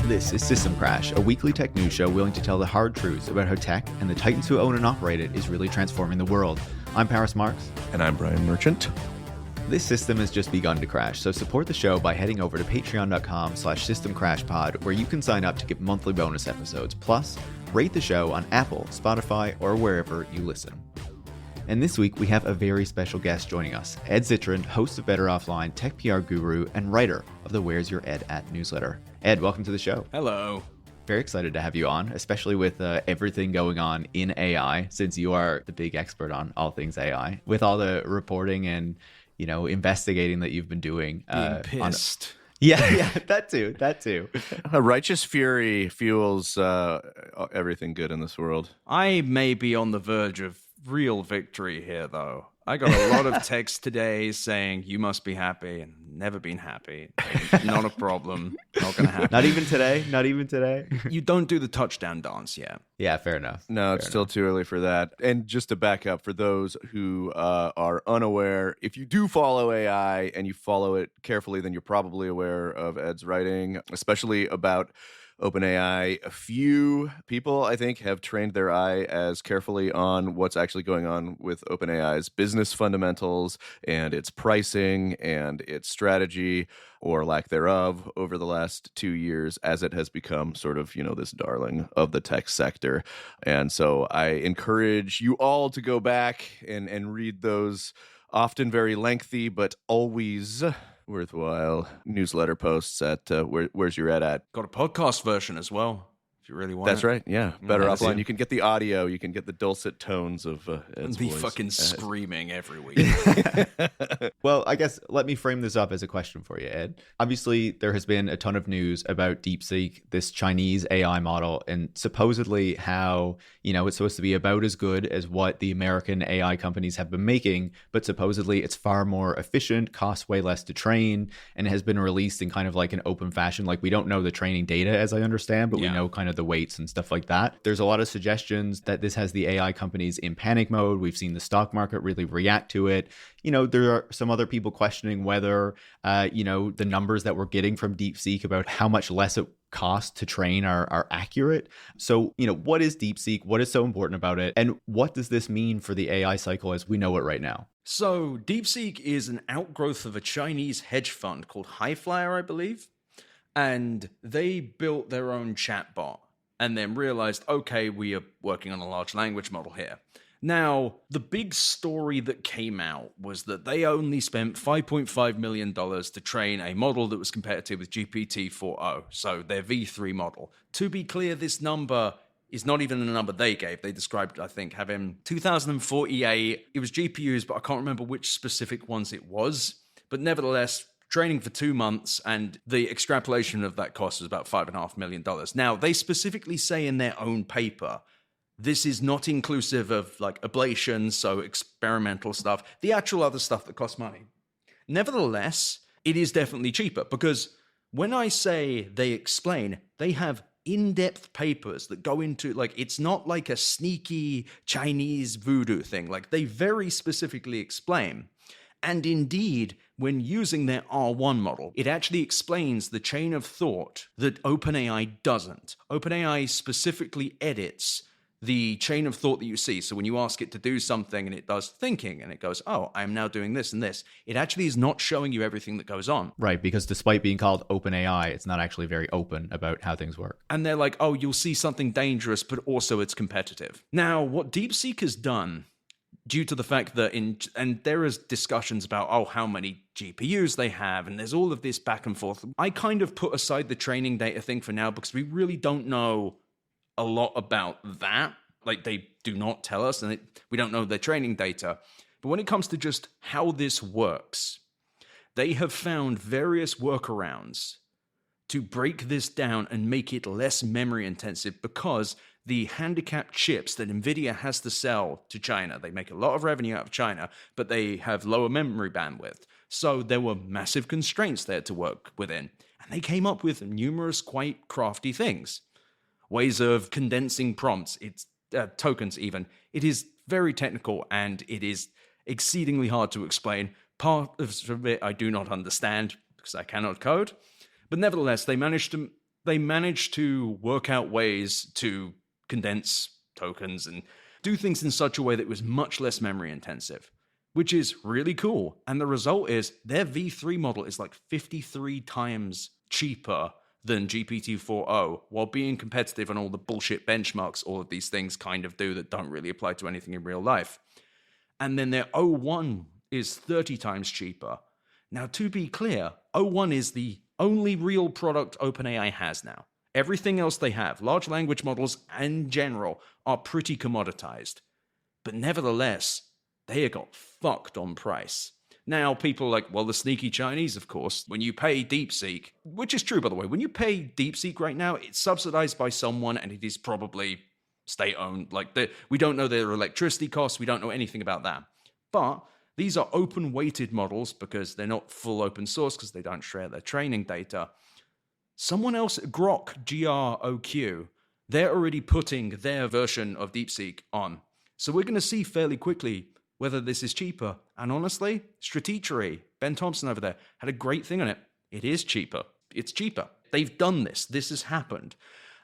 This is System Crash, a weekly tech news show willing to tell the hard truths about how tech and the titans who own and operate it is really transforming the world. I'm Paris Marks. And I'm Brian Merchant. This system has just begun to crash, so support the show by heading over to patreon.com/systemcrashpod, where you can sign up to get monthly bonus episodes. Plus, rate the show on Apple, Spotify, or wherever you listen. And this week, we have a very special guest joining us, Ed Zitron, host of Better Offline, tech PR guru, and writer of the Where's Your Ed At newsletter. Ed, welcome to the show. Hello. Very excited to have you on, especially with everything going on in AI, since you are the big expert on all things AI, with all the reporting and, you know, investigating that you've been doing. Being pissed. Yeah, that too. A righteous fury fuels everything good in this world. I may be on the verge of real victory here, though. I got a lot of text today saying, you must be happy, and never been happy. Not a problem. Not going to happen. Not even today? You don't do the touchdown dance yet. Yeah, fair enough. No, it's still too early for that. And just to back up, for those who are unaware, if you do follow AI and you follow it carefully, then you're probably aware of Ed's writing, especially about OpenAI. A few people, I think, have trained their eye as carefully on what's actually going on with OpenAI's business fundamentals and its pricing and its strategy, or lack thereof, over the last 2 years as it has become sort of, this darling of the tech sector. And so I encourage you all to go back and read those often very lengthy, but always worthwhile newsletter posts at Where's Your Ed At. Got a podcast version as well, if you really want. That's right, yeah. Better That's Offline. it. You can get the audio, you can get the dulcet tones of Ed's Be voice. fucking screaming every week. Well, I guess let me frame this up as a question for you, Ed. Obviously, there has been a ton of news about DeepSeek, this Chinese AI model, and supposedly how, it's supposed to be about as good as what the American AI companies have been making, but supposedly it's far more efficient, costs way less to train, and has been released in kind of like an open fashion. Like, we don't know the training data, as I understand, but we know kind of the weights and stuff like that. There's a lot of suggestions that this has the AI companies in panic mode. We've seen the stock market really react to it. There are some other people questioning whether, the numbers that we're getting from DeepSeek about how much less it costs to train are accurate. So, what is DeepSeek? What is so important about it? And what does this mean for the AI cycle as we know it right now? So DeepSeek is an outgrowth of a Chinese hedge fund called Highflyer, I believe. And they built their own chatbot and then realized, okay, we are working on a large language model here. Now, the big story that came out was that they only spent $5.5 million to train a model that was competitive with GPT-4o, so their V3 model. To be clear, this number is not even a number they gave. They described, I think, having 2,048. It was GPUs, but I can't remember which specific ones it was. But nevertheless, training for 2 months, and the extrapolation of that cost is about $5.5 million. Now, they specifically say in their own paper, this is not inclusive of like ablations, so experimental stuff, the actual other stuff that costs money. Nevertheless, it is definitely cheaper, because when I say they explain, they have in-depth papers that go into, like, it's not like a sneaky Chinese voodoo thing. Like, they very specifically explain. And indeed, when using their R1 model, it actually explains the chain of thought that OpenAI doesn't. OpenAI specifically edits the chain of thought that you see. So when you ask it to do something and it does thinking and it goes, oh, I'm now doing this and this, it actually is not showing you everything that goes on. Right, because despite being called OpenAI, it's not actually very open about how things work. And they're like, oh, you'll see something dangerous, but also it's competitive. Now, what DeepSeek has done, due to the fact that and there is discussions about, how many GPUs they have, and there's all of this back and forth. I kind of put aside the training data thing for now because we really don't know a lot about that. Like, they do not tell us, and we don't know their training data. But when it comes to just how this works, they have found various workarounds to break this down and make it less memory intensive, because the handicapped chips that NVIDIA has to sell to China, they make a lot of revenue out of China, but they have lower memory bandwidth. So there were massive constraints there to work within. And they came up with numerous quite crafty things. Ways of condensing prompts, it's tokens even. It is very technical, and it is exceedingly hard to explain. Part of it I do not understand because I cannot code. But nevertheless, they managed to they managed to work out ways to condense tokens and do things in such a way that it was much less memory intensive, which is really cool. And the result is their V3 model is like 53 times cheaper than GPT-4o, while being competitive on all the bullshit benchmarks all of these things kind of do that don't really apply to anything in real life. And then their O1 is 30 times cheaper. Now, to be clear, O1 is the only real product OpenAI has now. Everything else they have, large language models in general, are pretty commoditized. But nevertheless, they got fucked on price. Now, people are like, well, the sneaky Chinese, of course, when you pay DeepSeek, which is true, by the way, when you pay DeepSeek right now, it's subsidized by someone and it is probably state-owned. Like, we don't know their electricity costs. We don't know anything about that. But these are open-weighted models because they're not full open source because they don't share their training data. Someone else, Grok, G-R-O-Q, they're already putting their version of DeepSeek on. So we're going to see fairly quickly whether this is cheaper. And honestly, Stratechery, Ben Thompson over there, had a great thing on it. It is cheaper. It's cheaper. They've done this. This has happened.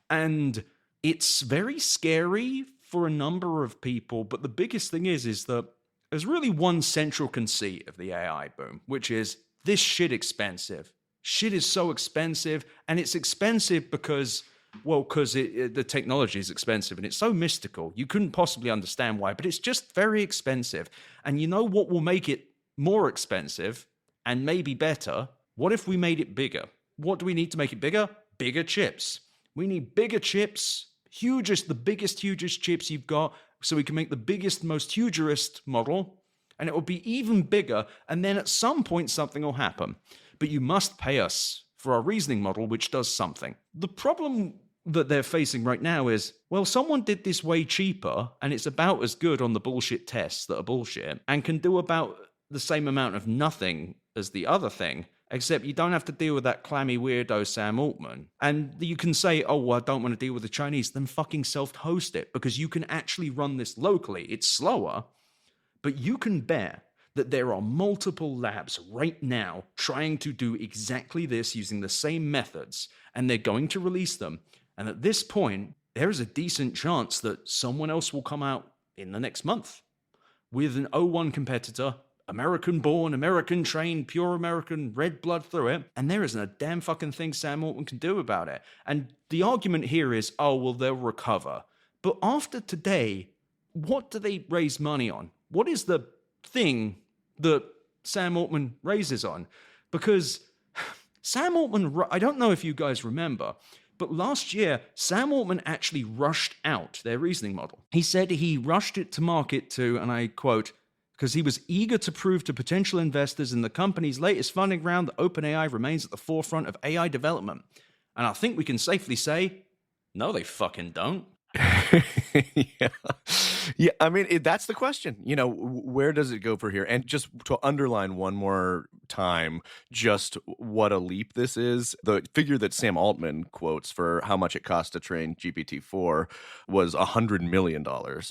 And it's very scary for a number of people. But the biggest thing is that there's really one central conceit of the AI boom, which is this shit expensive. Shit is so expensive, and it's expensive because the technology is expensive, and it's so mystical. You couldn't possibly understand why, but it's just very expensive. And you know what will make it more expensive and maybe better? What if we made it bigger? What do we need to make it bigger? Bigger chips. We need bigger chips, the biggest, hugest chips you've got, so we can make the biggest, most hugest model, and it will be even bigger, and then at some point something will happen. But you must pay us for our reasoning model, which does something. The problem that they're facing right now is, well, someone did this way cheaper, and it's about as good on the bullshit tests that are bullshit, and can do about the same amount of nothing as the other thing, except you don't have to deal with that clammy weirdo Sam Altman. And you can say, oh, well, I don't want to deal with the Chinese. Then fucking self-host it, because you can actually run this locally. It's slower, but you can bet that there are multiple labs right now trying to do exactly this using the same methods, and they're going to release them. And at this point, there is a decent chance that someone else will come out in the next month with an O1 competitor, American-born, American-trained, pure American, red blood through it, and there isn't a damn fucking thing Sam Altman can do about it. And the argument here is, oh, well, they'll recover. But after today, what do they raise money on? What is the thing that Sam Altman raises on? Because Sam Altman, I don't know if you guys remember, but last year, Sam Altman actually rushed out their reasoning model. He said he rushed it to market to, and I quote, because he was eager to prove to potential investors in the company's latest funding round that OpenAI remains at the forefront of AI development. And I think we can safely say, no, they fucking don't. Yeah, I mean, that's the question. Where does it go for here? And just to underline one more time just what a leap this is, the figure that Sam Altman quotes for how much it cost to train GPT-4 was $100 million.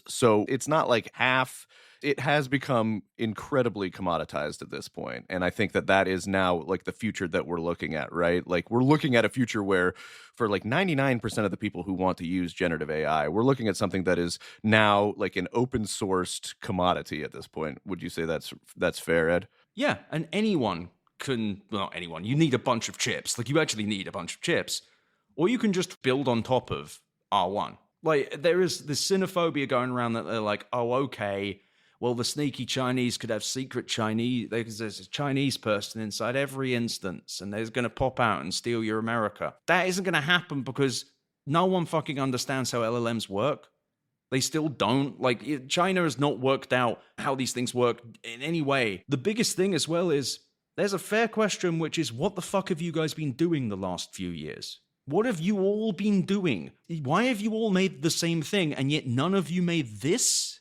So it's not like half. It has become incredibly commoditized at this point. And I think that is now like the future that we're looking at, right? Like we're looking at a future where for like 99% of the people who want to use generative AI, we're looking at something that is now like an open sourced commodity at this point. Would you say that's fair, Ed? Yeah, and anyone can, well, not anyone, you need a bunch of chips. Like you actually need a bunch of chips. Or you can just build on top of R1. Like there is this xenophobia going around that they're like, oh, okay, well, the sneaky Chinese could have secret Chinese, there's a Chinese person inside every instance, and they're going to pop out and steal your America. That isn't going to happen because no one fucking understands how LLMs work. They still don't. Like, China has not worked out how these things work in any way. The biggest thing as well is, there's a fair question, which is, what the fuck have you guys been doing the last few years? What have you all been doing? Why have you all made the same thing, and yet none of you made this?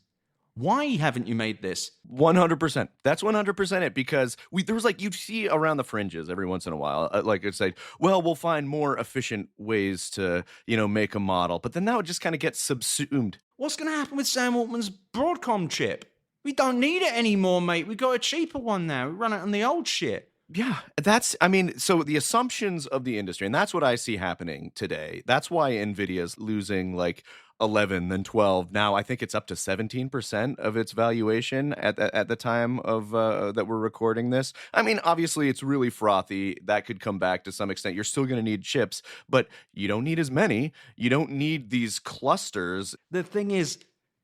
Why haven't you made this? 100%. That's 100% it, because there was like, you'd see around the fringes every once in a while, like it's like, well, we'll find more efficient ways to, make a model. But then that would just kind of get subsumed. What's going to happen with Sam Altman's Broadcom chip? We don't need it anymore, mate. We got a cheaper one now. We run it on the old shit. Yeah, so the assumptions of the industry, and that's what I see happening today. That's why Nvidia's losing like 11, then 12. Now I think it's up to 17% of its valuation at the time of that we're recording this. I mean, obviously it's really frothy. That could come back to some extent. You're still going to need chips, but you don't need as many. You don't need these clusters. The thing is,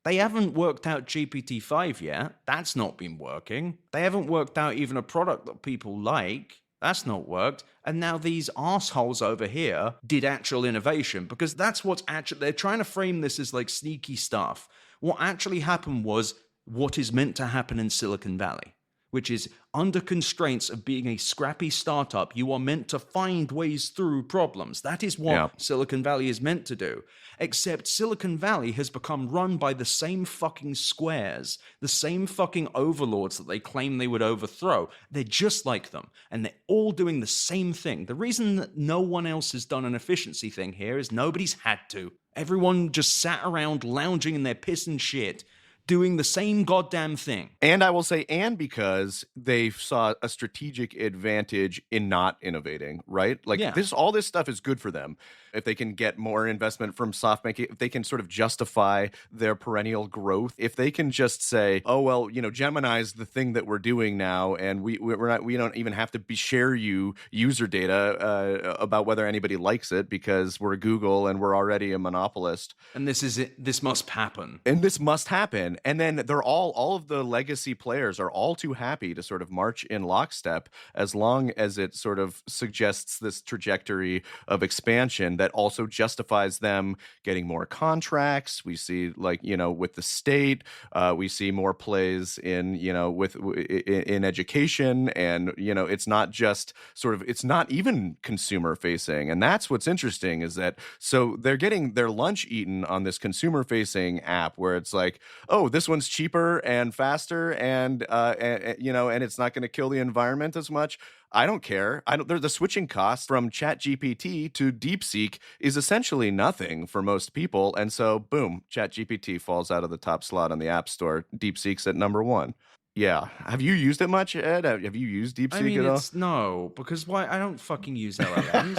they haven't worked out GPT-5 yet. That's not been working. They haven't worked out even a product that people like. That's not worked. And now these assholes over here did actual innovation, because that's what's actually, they're trying to frame this as like sneaky stuff. What actually happened was what is meant to happen in Silicon Valley, which is under constraints of being a scrappy startup, you are meant to find ways through problems. That is what Silicon Valley is meant to do. Except Silicon Valley has become run by the same fucking squares, the same fucking overlords that they claim they would overthrow. They're just like them, and they're all doing the same thing. The reason that no one else has done an efficiency thing here is nobody's had to. Everyone just sat around lounging in their piss and shit, doing the same goddamn thing. And I will say, and because they saw a strategic advantage in not innovating, right? Like all this stuff is good for them. If they can get more investment from SoftBank, if they can sort of justify their perennial growth, if they can just say, oh, well, Gemini's the thing that we're doing now, and we don't even have to share you user data about whether anybody likes it because we're Google and we're already a monopolist. And this must happen. And this must happen. And then they're all of the legacy players are all too happy to sort of march in lockstep as long as it sort of suggests this trajectory of expansion that also justifies them getting more contracts. We see with the state, we see more plays in in education, and it's not just it's not even consumer facing. And that's what's interesting, is that so they're getting their lunch eaten on this consumer facing app where it's like, oh, this one's cheaper and faster, and it's not going to kill the environment as much. I don't care. The switching cost from ChatGPT to DeepSeek is essentially nothing for most people, and so boom, ChatGPT falls out of the top slot on the App Store. DeepSeek's at number 1. Yeah. Have you used it much, Ed? Have you used DeepSeek at all? No, because why? I don't fucking use LLMs.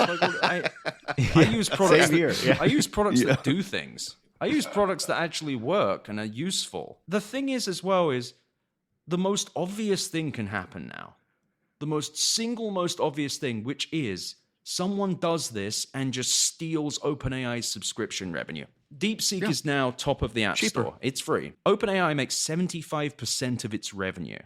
I use products. I use products that do things. I use products that actually work and are useful. The thing is, as well, is the most obvious thing can happen now. The most obvious thing, which is someone does this and just steals OpenAI's subscription revenue. DeepSeek is now top of the App Store. It's free. OpenAI makes 75% of its revenue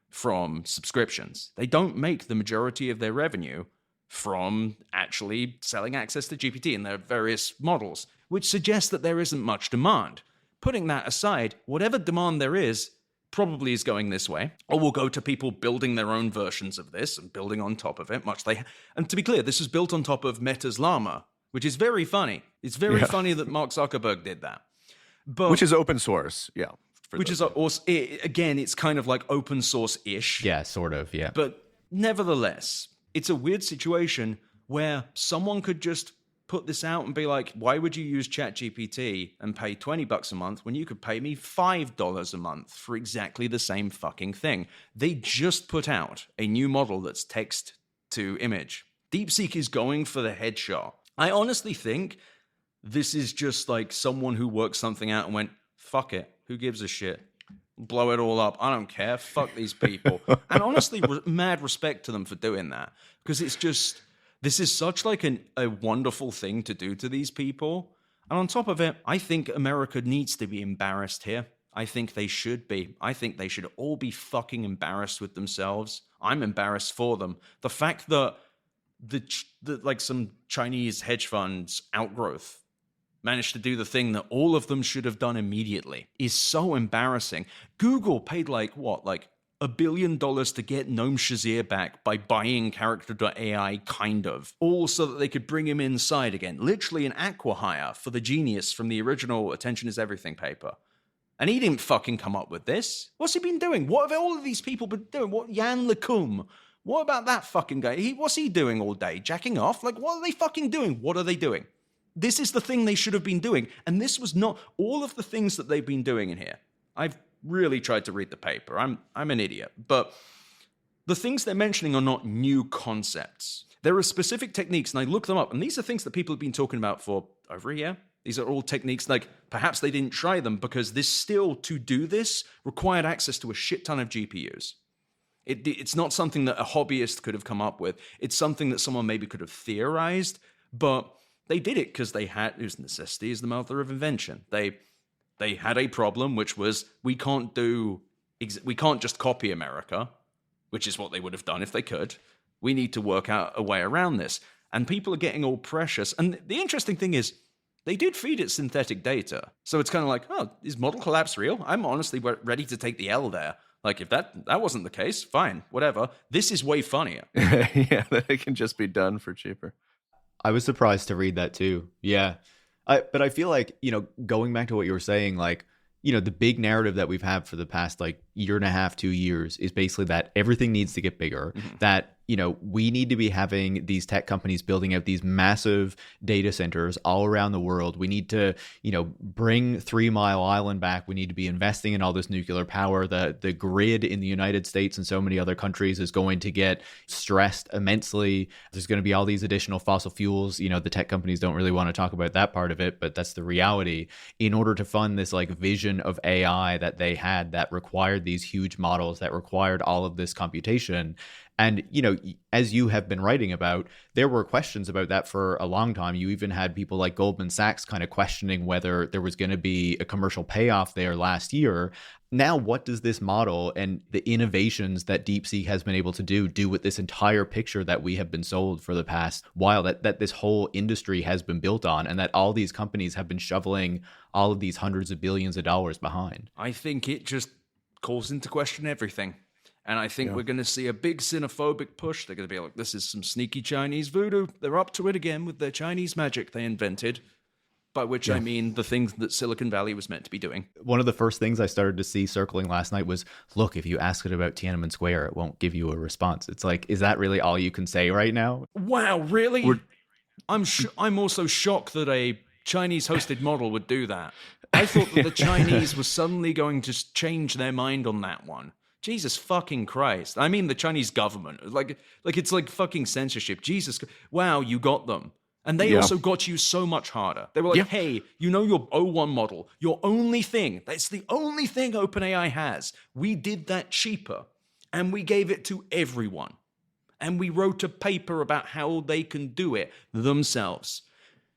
from subscriptions. They don't make the majority of their revenue from actually selling access to GPT and their various models, which suggests that there isn't much demand. Putting that aside, whatever demand there is probably is going this way, or will go to people building their own versions of this and building on top of it, and to be clear, this is built on top of Meta's Llama, which is very funny. It's very funny that Mark Zuckerberg did that. But which is open source, which is also, again, it's kind of like open source-ish. Yeah, sort of, yeah. But nevertheless, it's a weird situation where someone could just put this out and be like, why would you use ChatGPT and pay $20 a month when you could pay me $5 a month for exactly the same fucking thing? They just put out a new model that's text to image. DeepSeek is going for the headshot. I honestly think this is just like someone who worked something out and went, fuck it, who gives a shit? Blow it all up. I don't care. Fuck these people. And honestly, mad respect to them for doing that, because it's just, this is such like a wonderful thing to do to these people. And on top of it, I think America needs to be embarrassed here. I think they should be. I think they should all be fucking embarrassed with themselves. I'm embarrassed for them. The fact that like some Chinese hedge funds outgrowth managed to do the thing that all of them should have done immediately is so embarrassing. Google paid like $1 billion to get Noam Shazir back by buying Character.ai, kind of. All so that they could bring him inside again. Literally an acqui-hire for the genius from the original Attention is Everything paper. And he didn't fucking come up with this. What's he been doing? What have all of these people been doing? What, Jan LeCun? What about that fucking guy? What's he doing all day? Jacking off? Like, what are they fucking doing? What are they doing? This is the thing they should have been doing. And this was not all of the things that they've been doing in here. I've really tried to read the paper. I'm an idiot. But The things they're mentioning are not new concepts. There are specific techniques, and I look them up, and these are things that people have been talking about for over a year. These are all techniques, like perhaps they didn't try them because this still, to do this, required access to a shit ton of GPUs. It's not something that a hobbyist could have come up with. It's something that someone maybe could have theorized, but they did it because they had, it was necessity is the mother of invention. They had a problem, which was we can't just copy America, which is what they would have done if they could. We need to work out a way around this. And people are getting all precious. And the interesting thing is, they did feed it synthetic data. So it's kind of like, oh, is model collapse real? I'm honestly ready to take the L there. Like, if that wasn't the case, fine, whatever. This is way funnier. Yeah, it can just be done for cheaper. I was surprised to read that too. Yeah. But I feel like, going back to what you were saying, like, the big narrative that we've had for the past like year and a half, 2 years is basically that everything needs to get bigger, that we need to be having these tech companies building out these massive data centers all around the world. We need to, bring 3 Mile Island back. We need to be investing in all this nuclear power. The grid in the United States and so many other countries is going to get stressed immensely. There's going to be all these additional fossil fuels. The tech companies don't really want to talk about that part of it, but that's the reality. In order to fund this like vision of AI that they had that required these huge models, that required all of this computation. And, as you have been writing about, there were questions about that for a long time. You even had people like Goldman Sachs kind of questioning whether there was going to be a commercial payoff there last year. Now, what does this model and the innovations that DeepSeek has been able to do with this entire picture that we have been sold for the past while, that this whole industry has been built on, and that all these companies have been shoveling all of these hundreds of billions of dollars behind? I think it just calls into question everything. And I think we're going to see a big xenophobic push. They're going to be like, this is some sneaky Chinese voodoo. They're up to it again with their Chinese magic they invented. By which I mean the things that Silicon Valley was meant to be doing. One of the first things I started to see circling last night was, look, if you ask it about Tiananmen Square, it won't give you a response. It's like, is that really all you can say right now? Wow, really? I'm also shocked that a Chinese-hosted model would do that. I thought that the Chinese were suddenly going to change their mind on that one. Jesus fucking Christ. I mean the Chinese government. Like it's like fucking censorship. Jesus. Wow, you got them. And they also got you so much harder. They were like, hey, your O1 model, your only thing, that's the only thing OpenAI has. We did that cheaper. And we gave it to everyone. And we wrote a paper about how they can do it themselves.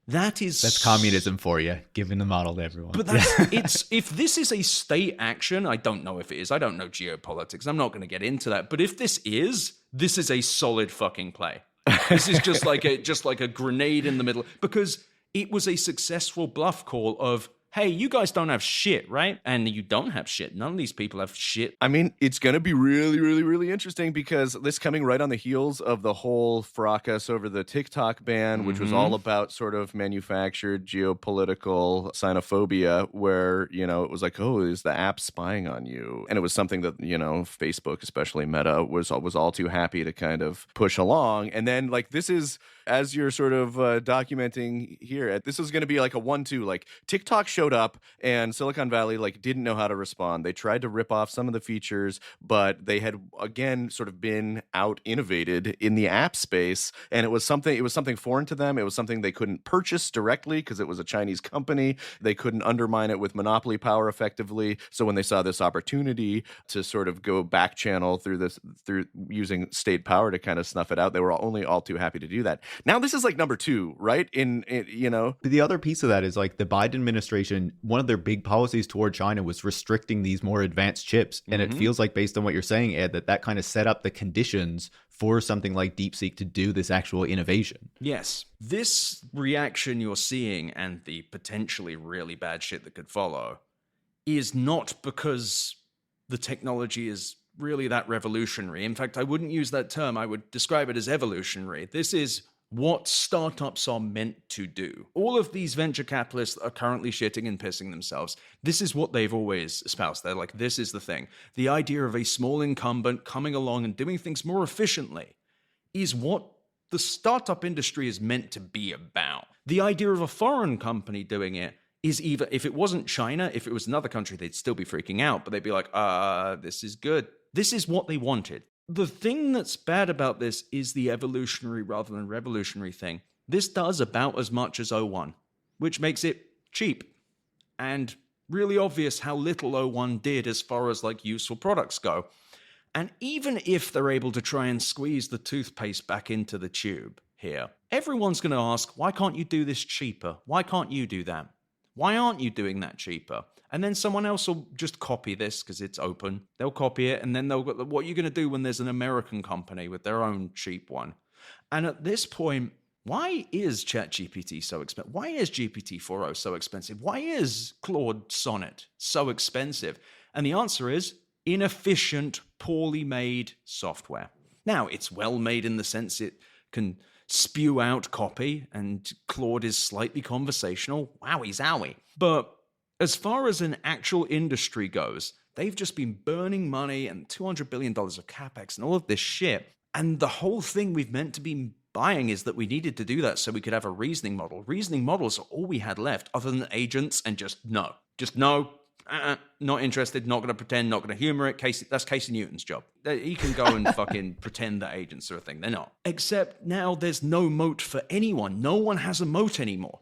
That's communism for you, giving the model to everyone. But if this is a state action, I don't know if it is. I don't know geopolitics. I'm not going to get into that. But if this is a solid fucking play. This is just like a grenade in the middle, because it was a successful bluff call of, hey, you guys don't have shit, right? And you don't have shit. None of these people have shit. I mean, it's going to be really, really, really interesting, because this coming right on the heels of the whole fracas over the TikTok ban, which was all about sort of manufactured geopolitical xenophobia, where, it was like, oh, is the app spying on you? And it was something that, Facebook, especially Meta, was all too happy to kind of push along. And then, like, this is, as you're sort of documenting here, this is going to be like a 1-2, like TikTok showed up and Silicon Valley like didn't know how to respond. They tried to rip off some of the features, but they had again sort of been out innovated in the app space, and it was something foreign to them. It was something they couldn't purchase directly because it was a Chinese company. They couldn't undermine it with monopoly power effectively. So when they saw this opportunity to sort of go back channel through using state power to kind of snuff it out, they were only all too happy to do that. Now this is like number 2, right? The other piece of that is like the Biden administration, one of their big policies toward China was restricting these more advanced chips. And it feels like, based on what you're saying, Ed, that kind of set up the conditions for something like DeepSeek to do this actual innovation. Yes. This reaction you're seeing and the potentially really bad shit that could follow is not because the technology is really that revolutionary. In fact, I wouldn't use that term. I would describe it as evolutionary. This is what startups are meant to do. All of these venture capitalists are currently shitting and pissing themselves. This is what they've always espoused. They're like, this is the thing. The idea of a small incumbent coming along and doing things more efficiently is what the startup industry is meant to be about. The idea of a foreign company doing it is, either, if it wasn't China, if it was another country, they'd still be freaking out, but they'd be like, this is good. This is what they wanted. The thing that's bad about this is the evolutionary rather than revolutionary thing. This does about as much as O1, which makes it cheap and really obvious how little O1 did as far as like useful products go. And even if they're able to try and squeeze the toothpaste back into the tube here, everyone's going to ask, why can't you do this cheaper? Why can't you do that? Why aren't you doing that cheaper? And then someone else will just copy this because it's open. They'll copy it, and then they'll go, what are you going to do when there's an American company with their own cheap one? And at this point, why is ChatGPT so expensive? Why is GPT-4o so expensive? Why is Claude Sonnet so expensive? And the answer is inefficient, poorly made software. Now, it's well made in the sense it can spew out copy, and Claude is slightly conversational. Wowie zowie. But as far as an actual industry goes, they've just been burning money and $200 billion of capex and all of this shit. And the whole thing we've meant to be buying is that we needed to do that so we could have a reasoning model. Reasoning models are all we had left other than agents and just no. Just no. Not interested, not going to pretend, not going to humor it. That's Casey Newton's job. He can go and fucking pretend that agents are a thing. They're not. Except now there's no moat for anyone. No one has a moat anymore.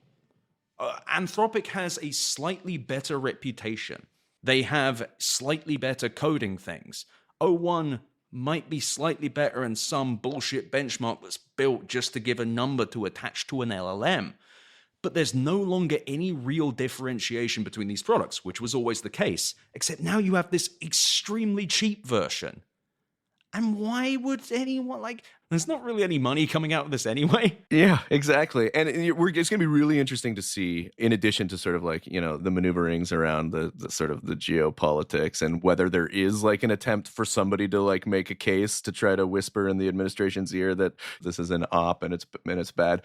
Anthropic has a slightly better reputation. They have slightly better coding things. O1 might be slightly better in some bullshit benchmark that's built just to give a number to attach to an LLM. But there's no longer any real differentiation between these products, which was always the case, except now you have this extremely cheap version. And why would anyone, there's not really any money coming out of this anyway. Yeah, exactly. And it's going to be really interesting to see, in addition to sort of the maneuverings around the sort of the geopolitics, and whether there is an attempt for somebody to make a case to try to whisper in the administration's ear that this is an op and it's bad.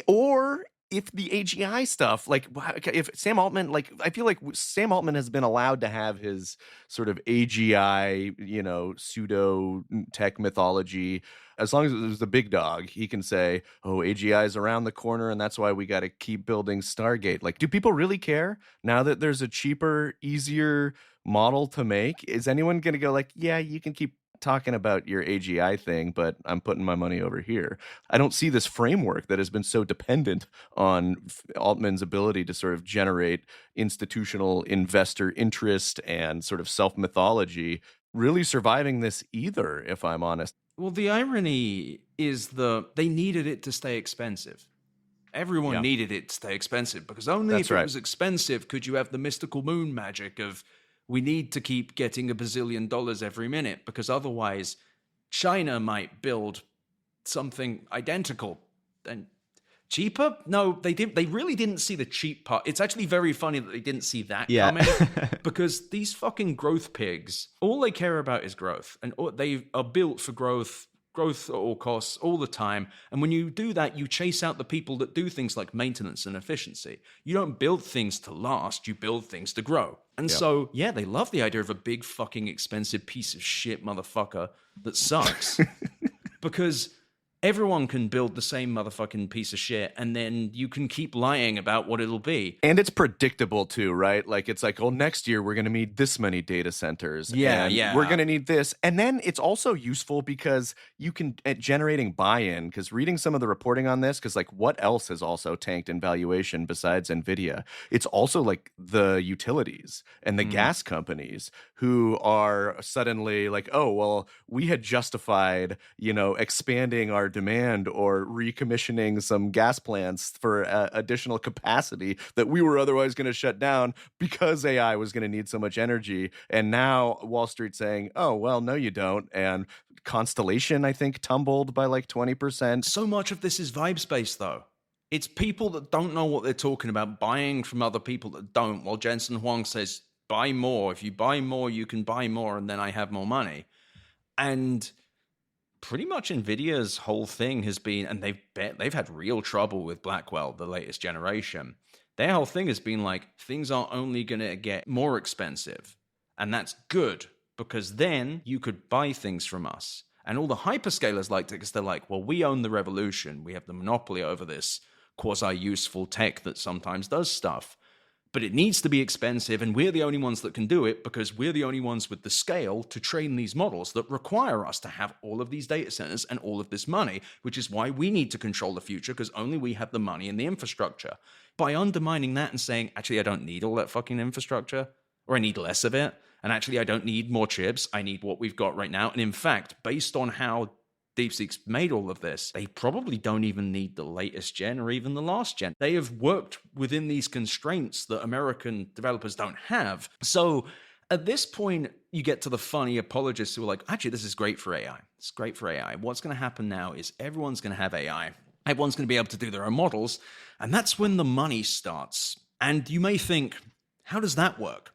Or if the AGI stuff, if Sam Altman, I feel like Sam Altman has been allowed to have his sort of AGI, pseudo tech mythology. As long as it was the big dog, he can say, oh, AGI is around the corner and that's why we got to keep building Stargate. Do people really care now that there's a cheaper, easier model to make? Is anyone going to go yeah, you can keep talking about your AGI thing, but I'm putting my money over here? I don't see this framework that has been so dependent on Altman's ability to sort of generate institutional investor interest and sort of self-mythology really surviving this either, if I'm honest. Well, the irony is they needed it to stay expensive. Everyone needed it to stay expensive because only if it was expensive could you have the mystical moon magic of we need to keep getting $1 bazillion every minute, because otherwise China might build something identical and cheaper. No, they didn't. They really didn't see the cheap part. It's actually very funny that they didn't see that coming, because these fucking growth pigs, all they care about is growth, and they are built for growth at all costs all the time. And when you do that, you chase out the people that do things like maintenance and efficiency. You don't build things to last, you build things to grow. And so, they love the idea of a big fucking expensive piece of shit motherfucker that sucks. Because everyone can build the same motherfucking piece of shit, and then you can keep lying about what it'll be. And it's predictable too, right? It's next year we're going to need this many data centers. Yeah. We're going to need this. And then it's also useful because you can, at generating buy-in, because reading some of the reporting on this, because what else has also tanked in valuation besides NVIDIA? It's also the utilities and the gas companies who are suddenly oh, well, we had justified, expanding our demand or recommissioning some gas plants for additional capacity that we were otherwise going to shut down because AI was going to need so much energy. And now Wall Street's saying, oh, well, no, you don't. And Constellation, I think, tumbled by 20%. So much of this is vibes-based, though. It's people that don't know what they're talking about buying from other people that don't. While Jensen Huang says, buy more. If you buy more, you can buy more, and then I have more money. And pretty much NVIDIA's whole thing has been, and they've had real trouble with Blackwell, the latest generation. Their whole thing has been things are only going to get more expensive. And that's good, because then you could buy things from us. And all the hyperscalers liked it because they're well, we own the revolution. We have the monopoly over this quasi-useful tech that sometimes does stuff. But it needs to be expensive, and we're the only ones that can do it because we're the only ones with the scale to train these models that require us to have all of these data centers and all of this money, which is why we need to control the future because only we have the money and the infrastructure. By undermining that and saying, actually, I don't need all that fucking infrastructure, or I need less of it, and actually, I don't need more chips, I need what we've got right now. And in fact, based on how DeepSeek's made all of this, they probably don't even need the latest gen or even the last gen. They have worked within these constraints that American developers don't have. So at this point, you get to the funny apologists who are like, actually, this is great for AI. It's great for AI. What's going to happen now is everyone's going to have AI. Everyone's going to be able to do their own models. And that's when the money starts. And you may think, how does that work?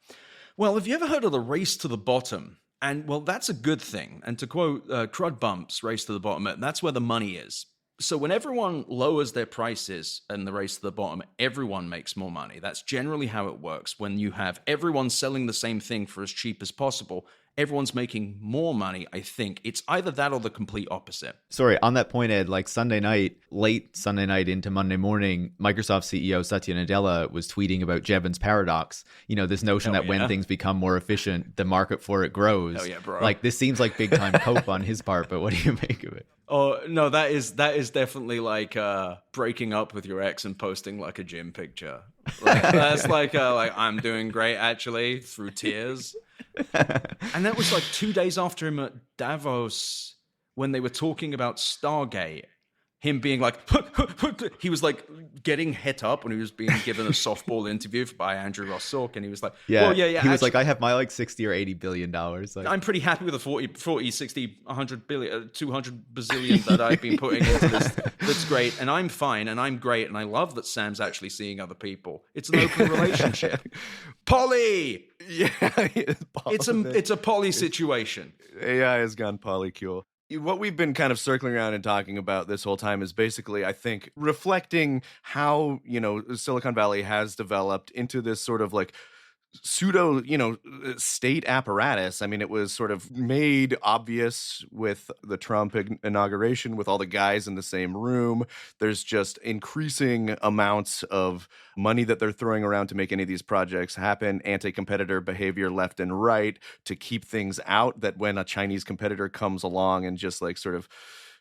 Well, have you ever heard of the race to the bottom? And, well, that's a good thing. And to quote Crud Bump's Race to the Bottom, that's where the money is. So when everyone lowers their prices in the race to the bottom, everyone makes more money. That's generally how it works. When you have everyone selling the same thing for as cheap as possible, everyone's making more money, I think. It's either that or the complete opposite. Sorry, on that point, Ed, like late Sunday night into Monday morning, Microsoft CEO Satya Nadella was tweeting about Jevons paradox. You know, this notion that when things become more efficient, the market for it grows. Hell yeah, bro. Like, this seems like big time cope on his part, but what do you make of it? Oh, no, that is definitely like breaking up with your ex and posting like a gym picture. Like, that's like I'm doing great, actually, through tears. And that was like 2 days after him at Davos when they were talking about Stargate. Him being like, he was like getting hit up when he was being given a softball interview by Andrew Ross Sorkin. He was like, well, yeah. He was like, I have my like 60 or 80 billion dollars. Like, I'm pretty happy with the 40, 60, 100 billion, 200 bazillion that I've been putting into this. That's great. And I'm fine. And I'm great. And I love that Sam's actually seeing other people. It's an open relationship. Poly! Yeah. It's a poly situation. AI has gone polycule. What we've been kind of circling around and talking about this whole time is basically, I think, reflecting how, Silicon Valley has developed into this sort of like pseudo, state apparatus. I mean, it was sort of made obvious with the Trump inauguration, with all the guys in the same room. There's just increasing amounts of money that they're throwing around to make any of these projects happen, anti-competitor behavior left and right to keep things out, that when a Chinese competitor comes along and just like sort of